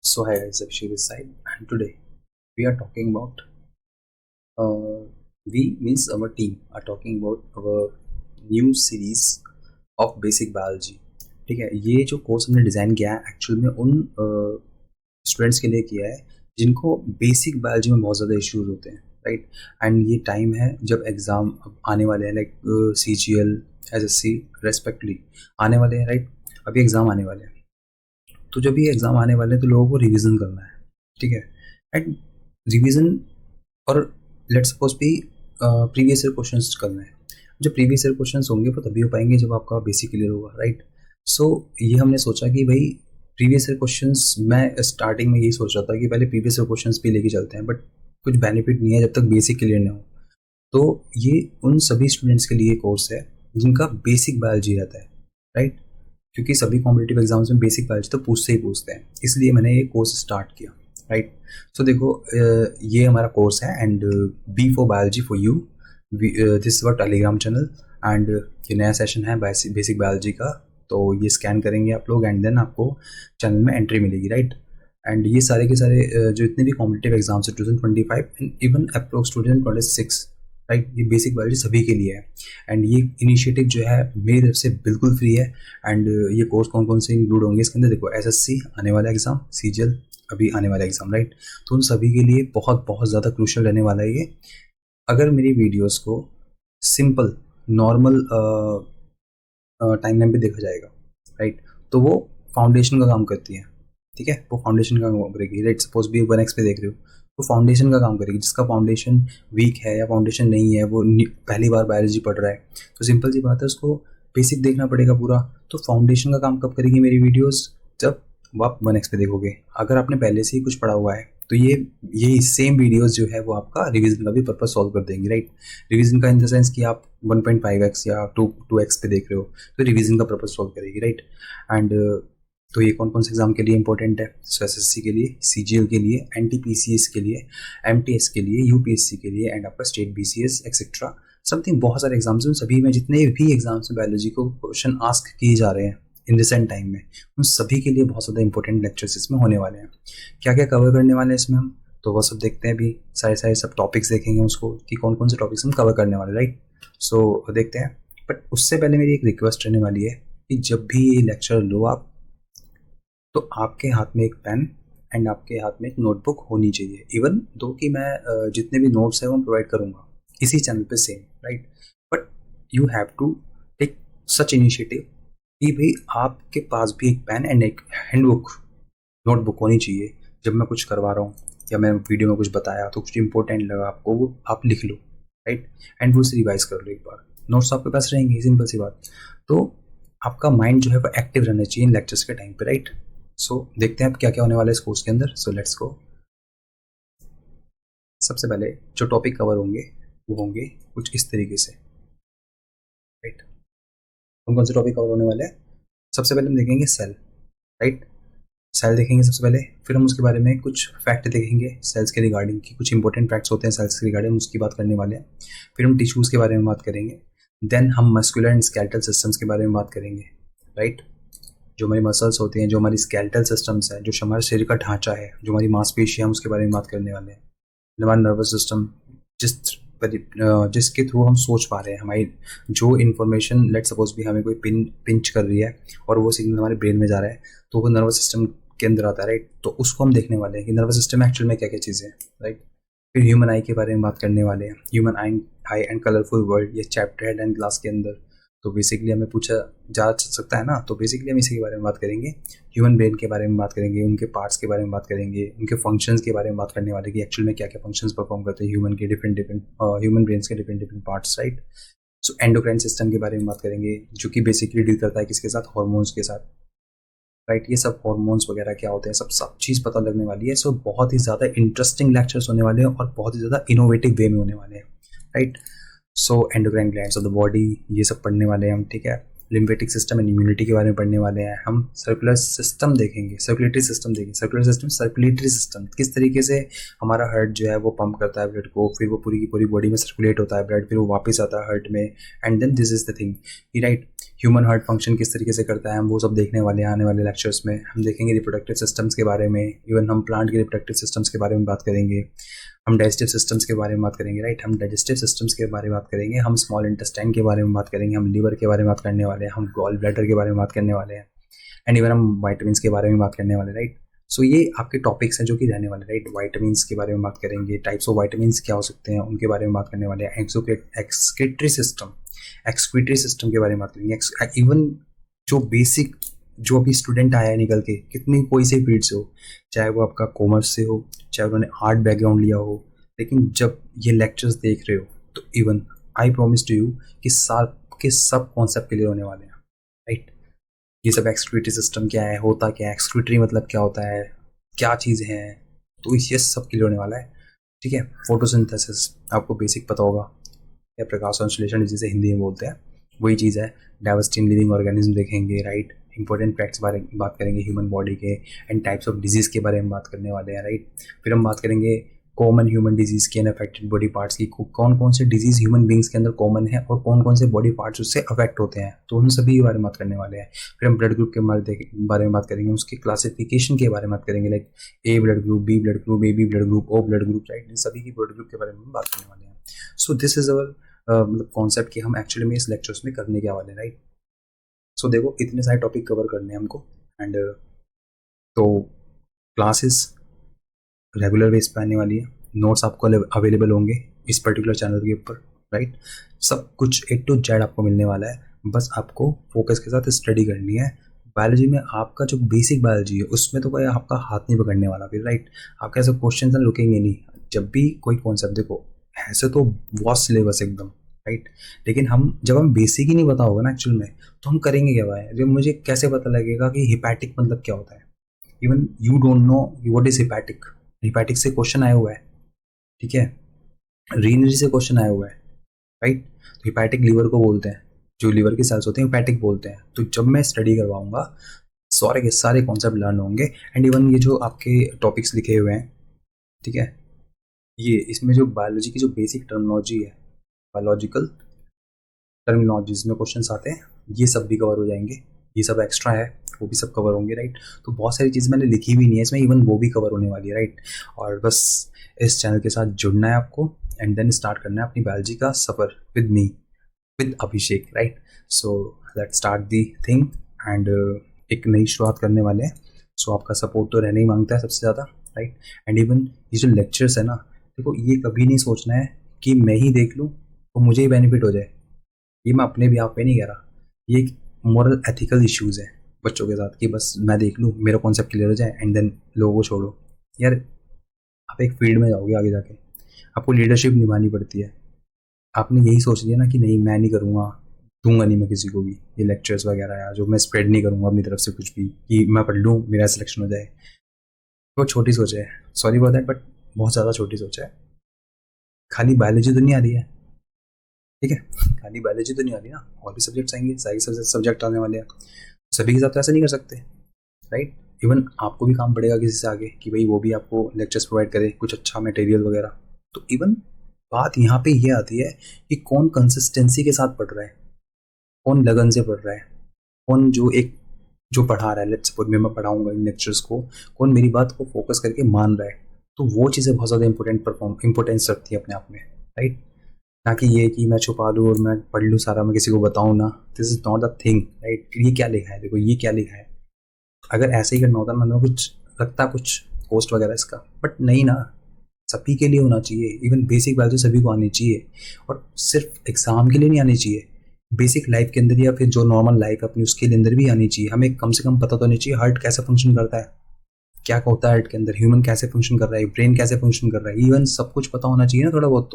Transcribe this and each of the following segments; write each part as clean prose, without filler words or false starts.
So hi guys, Abhishek this side, and today we are talking about we means our team are talking about our new series of basic biology. ठीक है, ये जो course हमने design किया है actual में उन students के लिए किया है जिनको बेसिक बायोलॉजी में बहुत ज़्यादा इश्यूज होते हैं, राइट। एंड ये टाइम है जब एग्ज़ाम आने वाले हैं, लाइक CGL SSC रेस्पेक्टली आने वाले हैं, राइट। अभी एग्ज़ाम आने वाले हैं, तो जब ये एग्ज़ाम आने वाले हैं तो लोगों को रिवीजन करना है, ठीक है। एंड रिवीजन और लेट्स सपोज भी प्रीवियस ईयर क्वेश्चंस करना है। जो प्रीवियस ईयर क्वेश्चंस होंगे वो तभी हो पाएंगे जब आपका बेसिक क्लियर होगा, राइट। सो ये हमने सोचा कि भाई प्रीवियस ईयर क्वेश्चंस, मैं स्टार्टिंग में यही सोच रहा था कि पहले प्रीवियस ईयर क्वेश्चंस भी लेके चलते हैं, बट कुछ बेनिफिट नहीं है जब तक बेसिक क्लियर ना हो। तो ये उन सभी स्टूडेंट्स के लिए कोर्स है जिनका बेसिक बायोलॉजी रहता है, राइट। क्योंकि सभी कॉम्पिटिटिव एग्जाम्स में बेसिक बायोलॉजी तो पूछते ही पूछते हैं, इसलिए मैंने ये कोर्स स्टार्ट किया, राइट। सो देखो, ये हमारा कोर्स है and B for biology for you, this is Telegram channel. And ये नया सेशन है बेसिक बायोलॉजी का, तो ये स्कैन करेंगे आप लोग एंड देन आपको चैनल में एंट्री मिलेगी, राइट। एंड ये सारे के सारे जो इतने भी कॉम्पिटिटिव एग्जाम्स है 2025 एंड इवन अप्रोक्स 2026, राइट, ये बेसिक बायोलॉजी सभी के लिए है। एंड ये इनिशिएटिव जो है मेरी तरफ से बिल्कुल फ्री है। एंड ये कोर्स कौन कौन से इंक्लूड होंगे इसके अंदर, देखो SSC आने वाला एग्ज़ाम, CGL अभी आने वाला एग्ज़ाम, राइट। तो उन सभी के लिए बहुत बहुत ज़्यादा क्रूशियल रहने वाला है ये। अगर मेरी वीडियोस को सिंपल नॉर्मल टाइम लाइन पे देखा जाएगा, राइट, तो वो फाउंडेशन का काम करती है, ठीक है। वो फाउंडेशन का काम करेगी, राइट। सपोज भी 1x पे देख रहे हो तो फाउंडेशन का काम करेगी। जिसका फाउंडेशन वीक है या फाउंडेशन नहीं है, वो पहली बार बायोलॉजी पढ़ रहा है, तो सिंपल सी बात है उसको बेसिक देखना पड़ेगा पूरा। तो फाउंडेशन का काम कब करेगी मेरी वीडियोस, जब आप 1x पे देखोगे। अगर आपने पहले से ही कुछ पढ़ा हुआ है तो यही सेम वीडियोस जो है वो आपका रिवीजन का भी पर्पस सॉल्व कर देंगे, राइट। रिवीजन का इन द सेंस कि आप 1.5x या 2x पे देख रहे हो तो रिवीजन का पर्पस सॉल्व करेगी, राइट। एंड तो ये कौन कौन से एग्जाम के लिए इंपॉर्टेंट है, सो SSC के लिए, CGL के लिए, NTPCS के लिए, MTS के लिए, UPSC के लिए एंड आपका स्टेट BCS एक्सेट्रा समथिंग। बहुत सारे एग्जाम्स हैं, सभी में जितने भी एग्जाम्स में बायोलॉजी को क्वेश्चन आस्क किए जा रहे हैं इन रिसेंट टाइम में, उन सभी के लिए बहुत ज़्यादा इंपॉर्टेंट लेक्चर्स इसमें होने वाले हैं। क्या क्या कवर करने वाले हैं इसमें हम, तो वो सब देखते हैं। अभी सारे सारे सब टॉपिक्स देखेंगे उसको कि कौन कौन से टॉपिक्स हम कवर करने वाले, राइट। सो देखते हैं। बट उससे पहले मेरी एक रिक्वेस्ट रहने वाली है कि जब भी ये लेक्चर लो आप, तो आपके हाथ में एक पेन एंड आपके हाथ में एक नोटबुक होनी चाहिए। इवन दो कि मैं जितने भी नोट्स हैं वो प्रोवाइड करूँगा इसी चैनल पे same, right. But you have to take such initiative कि भाई आपके पास भी एक पेन एंड एक हैंडबुक नोटबुक होनी चाहिए। जब मैं कुछ करवा रहा हूँ या मैं वीडियो में कुछ बताया तो कुछ इंपॉर्टेंट लगा आपको, वो आप लिख लो, राइट। एंड वो उसे रिवाइज कर लो एक बार। नोट्स आपके पास रहेंगे, सिंपल सी बात। तो आपका माइंड जो है वो एक्टिव रहना चाहिए इन लेक्चर्स के टाइम पे, राइट। सो देखते हैं अब क्या क्या होने वाला है इस कोर्स के अंदर। So let's go. सबसे पहले जो टॉपिक कवर होंगे वो होंगे कुछ इस तरीके से, राइट। कौन कौन से टॉपिक कवर होने वाले हैं, सबसे पहले हम देखेंगे सेल, राइट। सेल देखेंगे सबसे पहले, फिर हम उसके बारे में कुछ फैक्ट देखेंगे सेल्स के रिगार्डिंग की, कुछ इंपॉर्टेंट फैक्ट्स होते हैं सेल्स के रिगार्डिंग, उसकी बात करने वाले हैं। फिर हम टिश्यूज़ के बारे में बात करेंगे। देन हम मस्कुलर एंड स्केलेटल सिस्टम्स के बारे में बात करेंगे, राइट। जो हमारी मसल्स होती हैं, जो हमारी स्केलेटल सिस्टम्स हैं, जो हमारे शरीर का ढांचा है, जो हमारी मांसपेशियाँ हैं, उसके बारे में बात करने वाले हैं। हमारा नर्वस सिस्टम, जिसके थ्रू हम सोच पा रहे हैं, हमारी जो इन्फॉर्मेशन लेट सपोज भी हमें कोई पिंच कर रही है और वो सिग्नल हमारे ब्रेन में जा रहा है तो वो नर्वस सिस्टम के अंदर आता है, राइट। तो उसको हम देखने वाले हैं कि नर्वस सिस्टम एक्चुअल में क्या क्या चीज़ें हैं, राइट। फिर ह्यूमन आई के बारे में बात करने वाले हैं, human I and colourful world, ये चैप्टर हेड एंड ग्लास के अंदर। तो बेसिकली हमें पूछा जा सकता है ना, तो बेसिकली हम इसी के बारे में बात करेंगे। ह्यूमन ब्रेन के बारे में बात करेंगे, उनके पार्ट्स के बारे में बात करेंगे, उनके फंक्शंस के बारे में बात करने वाले कि एक्चुअल में क्या क्या फंक्शंस परफॉर्म करते हैं ह्यूमन के ह्यूमन ब्रेन्स के डिफरेंट पार्ट्स, राइट। सो एंडोक्राइन सिस्टम के बारे में बात करेंगे, जो कि बेसिकली डील करता है किसके साथ, हार्मोन्स के साथ, राइट। ये सब हार्मोन्स वगैरह क्या होते हैं, सब चीज़ पता लगने वाली है। सो बहुत ही ज़्यादा इंटरेस्टिंग लेक्चर्स होने वाले हैं और बहुत ही ज़्यादा इनोवेटिव वे में होने वाले हैं, right. So endocrine glands of the body, ये सब पढ़ने वाले हैं हम, ठीक है। लिम्फेटिक सिस्टम एंड इम्यूनिटी के बारे में पढ़ने वाले हैं। हम सर्कुलर सिस्टम देखेंगे, सर्कुलेटरी सिस्टम देखेंगे। सर्कुलर सिस्टम, सर्कुलेटरी सिस्टम, किस तरीके से हमारा हार्ट जो है वो पंप करता है ब्लड को, फिर वो पूरी की पूरी बॉडी में सर्कुलेट होता है ब्लड, फिर वो वापस आता है हार्ट में, and then this is the thing कि राइट ह्यूमन हार्ट फंक्शन किस तरीके से करता है, हम वो सब देखने वाले हैं आने वाले लेक्चर्स में। हम देखेंगे रिप्रोडक्टिव सिस्टम्स के बारे में, इवन हम प्लांट के रिप्रोडक्टिव सिस्टम्स के बारे में बात करेंगे, हम डाइजेस्टिव सिस्टम्स के बारे में बात करेंगे, राइट, हम डाइजेस्टिव सिस्टम्स के बारे में बात करेंगे, हम स्मॉल इंटेस्टाइन के बारे में बात करेंगे, हम लीवर के बारे में बात करने वाले हैं, हम गॉल ब्लैडर के बारे में बात करने वाले हैं, एंड इवन हम वाइटामिन्स के बारे में बात करने वाले हैं, राइट। सो ये आपके टॉपिक्स हैं जो कि रहने वाले, राइट। वाइटामिन्स के बारे में बात करेंगे, टाइप्स ऑफ वाइटामिन्स क्या हो सकते हैं उनके बारे में बात करने वाले हैं, एक्सक्रीटरी सिस्टम, एक्सक्रीटरी सिस्टम के बारे में बात करेंगे। इवन जो बेसिक, जो अभी स्टूडेंट आया है निकल के, कितनी कोई से फील्ड से हो, चाहे वो आपका कॉमर्स से हो, चाहे उन्होंने आर्ट बैकग्राउंड लिया हो, लेकिन जब ये लेक्चर्स देख रहे हो तो even I promise to you कि सब कॉन्सेप्ट क्लियर होने वाले हैं, राइट। ये सब एक्सक्रीटरी सिस्टम क्या है, होता क्या है, एक्सक्रीटरी मतलब क्या होता है, क्या चीज़ है, तो ये सब क्लियर होने वाला है, ठीक है। फोटोसिंथेसिस आपको बेसिक पता होगा, या प्रकाश संश्लेषण जिसे हिंदी में बोलते हैं, वही चीज़ है। डाइवर्सिटी इन लिविंग ऑर्गेनिज्म देखेंगे, राइट। इंपॉर्टेंट फैक्ट्स बारे में बात करेंगे ह्यूमन बॉडी के, एंड टाइप्स ऑफ डिजीज़ के बारे में बात करने वाले हैं, राइट। फिर हम बात करेंगे कॉमन ह्यूमन डिजीज़ की, अफेक्टेड बॉडी पार्ट्स की, कौन कौन से डिजीज़ ह्यूमन बींग्स के अंदर कॉमन है और कौन कौन से बॉडी पार्ट्स उससे अफेक्ट होते हैं, तो उन सभी के बारे में बात करने वाले हैं। फिर हम ब्लड ग्रुप के बारे में बात करेंगे, उसके क्लासिफिकेशन के बारे में बात करेंगे, like A blood group, B blood group, A B blood group, O blood group, right. इन सभी की ब्लड ग्रुप के बारे में बात करने वाले हैं। सो दिस इज अवर मतलब कॉन्सेप्ट कि हम एक्चुअली में इस लेक्चर्स में करने के वाले हैं, राइट। सो देखो इतने सारे टॉपिक कवर करने हैं हमको, एंड तो क्लासेस रेगुलर बेस पे आने वाली है, नोट्स आपको अवेलेबल होंगे इस पर्टिकुलर चैनल के ऊपर, राइट। सब कुछ A to Z आपको मिलने वाला है, बस आपको फोकस के साथ स्टडी करनी है। बायोलॉजी में आपका जो बेसिक बायोलॉजी है उसमें तो कोई आपका हाथ नहीं पकड़ने वाला फिर, राइट। आपके ऐसे क्वेश्चन रुकेंगे नहीं। जब भी कोई कॉन्सेप्ट, देखो ऐसे तो बहुत सिलेबस एकदम, राइट, लेकिन हम जब हम बेसिक ही नहीं पता होगा ना एक्चुअल में, तो हम करेंगे क्या भाई। जब मुझे कैसे पता लगेगा कि हिपैटिक मतलब क्या होता है, even you don't know what is hepatic. Hepatic से क्वेश्चन आया हुआ है, ठीक है, रीनरी से क्वेश्चन आया हुआ है, राइट। तो हिपैटिक लीवर को बोलते हैं, जो लीवर के सेल्स होते हैं हिपैटिक बोलते हैं। तो जब मैं स्टडी करवाऊंगा सारे के सारे कॉन्सेप्ट लर्न होंगे, एंड इवन ये जो आपके टॉपिक्स लिखे हुए हैं, ठीक है, ये इसमें जो बायोलॉजी की जो बेसिक टर्मिनोलॉजी है, बायोलॉजिकल टर्मिनोलॉजीज में क्वेश्चन आते हैं, ये सब भी कवर हो जाएंगे। ये सब एक्स्ट्रा है, वो भी सब कवर होंगे, राइट। तो बहुत सारी चीज़ मैंने लिखी भी नहीं है इसमें, इवन वो भी कवर होने वाली है, राइट। और बस इस चैनल के साथ जुड़ना है आपको, एंड देन स्टार्ट करना है अपनी बायोलॉजी का सफ़र with me, with Abhishek, right. So let's start the thing, and एक नई शुरुआत करने वाले हैं। सो आपका सपोर्ट तो रहना ही मांगता है सबसे ज़्यादा, राइट। एंड इवन ये जो लेक्चर्स है ना, देखो ये कभी नहीं सोचना है कि मैं ही देख लूँ तो मुझे ही बेनिफिट हो जाए। ये मैं अपने भी आप पे नहीं कह रहा, ये एक मॉरल एथिकल इश्यूज़ है बच्चों के साथ, कि बस मैं देख लूँ, मेरा कॉन्सेप्ट क्लियर हो जाए, एंड देन लोगों को छोड़ो। यार आप एक फील्ड में जाओगे आगे जाके, आपको लीडरशिप निभानी पड़ती है। आपने यही सोच लिया ना कि नहीं मैं नहीं करूँगा, दूंगा नहीं मैं किसी को भी ये लेक्चर्स वगैरह, या जो मैं स्प्रेड नहीं करूँगा अपनी तरफ से कुछ भी, कि मैं पढ़ लूँ मेरा सिलेक्शन हो जाए। बहुत छोटी सोच है, सॉरी फॉर दैट, बट बहुत ज़्यादा छोटी सोच है। खाली बायोलॉजी तो नहीं आ रही है, ठीक है, खाली बायोलॉजी तो नहीं आ रही ना, और भी सब्जेक्ट्स आएंगे, सारे सब्जेक्ट आने वाले हैं। सभी के साथ तो ऐसा नहीं कर सकते, राइट। इवन आपको भी काम पड़ेगा किसी से आगे कि भाई वो भी आपको लेक्चर्स प्रोवाइड करे, कुछ अच्छा मटेरियल वगैरह। तो इवन बात यहाँ पे ये आती है कि कौन कंसिस्टेंसी के साथ पढ़ रहा है, कौन लगन से पढ़ रहा है, कौन जो पढ़ा रहा है, लेट्स सपोज मैं पढ़ाऊंगा इन लेक्चर्स को, कौन मेरी बात को फोकस करके मान रहा है। तो वो चीज़ें बहुत ज़्यादा इंपॉर्टेंस रखती है अपने आप में, राइट। ना कि ये कि मैं छुपा लूँ और मैं पढ़ लूँ सारा, मैं किसी को बताऊँ ना, this is not the thing, right. ये क्या लिखा है, देखो ये क्या लिखा है। अगर ऐसे ही करना होता ना, मतलब कुछ लगता कुछ पोस्ट वगैरह इसका, बट नहीं ना, सभी के लिए होना चाहिए। इवन बेसिक बायोलॉजी सभी को आनी चाहिए, और सिर्फ एग्जाम के लिए नहीं आनी चाहिए, बेसिक लाइफ के अंदर या फिर जो नॉर्मल लाइफ अपनी उसके अंदर भी आनी चाहिए। हमें कम से कम पता तो नहीं चाहिए हार्ट कैसे फंक्शन करता है, क्या होता है हार्ट के अंदर, ह्यूमन कैसे फंक्शन कर रहा है, ब्रेन कैसे फंक्शन कर रहा है, इवन सब कुछ पता होना चाहिए ना थोड़ा बहुत।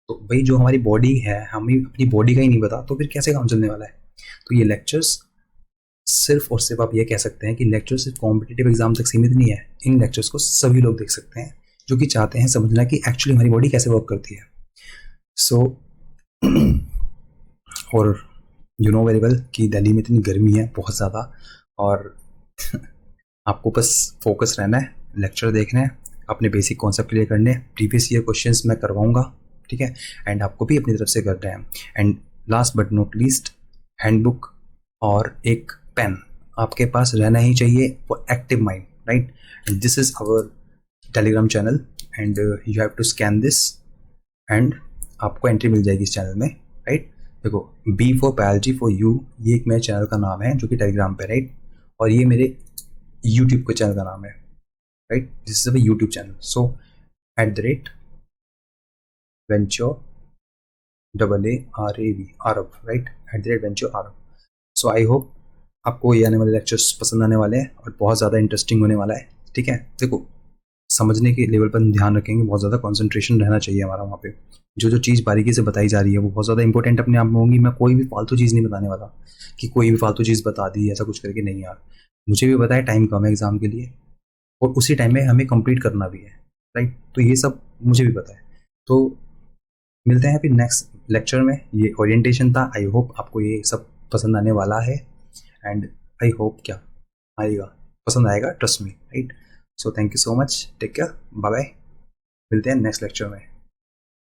तो भाई जो हमारी बॉडी है, हमें अपनी बॉडी का ही नहीं पता, तो फिर कैसे काम चलने वाला है। तो ये लेक्चर्स सिर्फ और सिर्फ आप ये कह सकते हैं कि लेक्चर सिर्फ कॉम्पिटिटिव एग्जाम तक सीमित नहीं है। इन लेक्चर्स को सभी लोग देख सकते हैं जो कि चाहते हैं समझना कि एक्चुअली हमारी बॉडी कैसे वर्क करती है। सो और यू नो वेरी वेल कि दिल्ली में इतनी गर्मी है बहुत ज़्यादा, और आपको बस फोकस रहना है, लेक्चर देखना है, अपने बेसिक कॉन्सेप्ट क्लियर करने हैं, प्रीवियस ईयर क्वेश्चंस मैं करवाऊंगा, ठीक है, एंड आपको भी अपनी तरफ से करना है। And last but not least, handbook और एक पेन आपके पास रहना ही चाहिए for active mind, right. And this is our Telegram channel, and you have to scan this, and आपको एंट्री मिल जाएगी इस चैनल में, राइट। देखो, B for biology for you, ये एक मेरे चैनल का नाम है जो कि टेलीग्राम पे, राइट, और ये मेरे यूट्यूब के चैनल का नाम है, right, this is a YouTube channel. So @venture AARAV Aarav, right, @venture Aarav. So I hope आपको ये आने वाले लेक्चर्स पसंद आने वाले हैं और बहुत ज़्यादा इंटरेस्टिंग होने वाला है, ठीक है। देखो, समझने के लेवल पर ध्यान रखेंगे, बहुत ज़्यादा कंसंट्रेशन रहना चाहिए हमारा वहाँ पे। जो जो चीज़ बारीकी से बताई जा रही है वो बहुत ज़्यादा इंपॉर्टेंट अपने आप में होंगी। मैं कोई भी फालतू चीज़ नहीं बताने वाला कि कोई भी फालतू चीज़ बता दी ऐसा कुछ करके, नहीं यार। मुझे भी पता है टाइम कम है एग्ज़ाम के लिए, और उसी टाइम में हमें कंप्लीट करना भी है, राइट। तो ये सब मुझे भी पता है। तो मिलते हैं फिर नेक्स्ट लेक्चर में। ये ओरिएंटेशन था, आई होप आपको ये सब पसंद आने वाला है, एंड आई होप क्या आएगा, पसंद आएगा, trust me, right. So thank you so much, take care, bye bye, मिलते हैं नेक्स्ट लेक्चर में।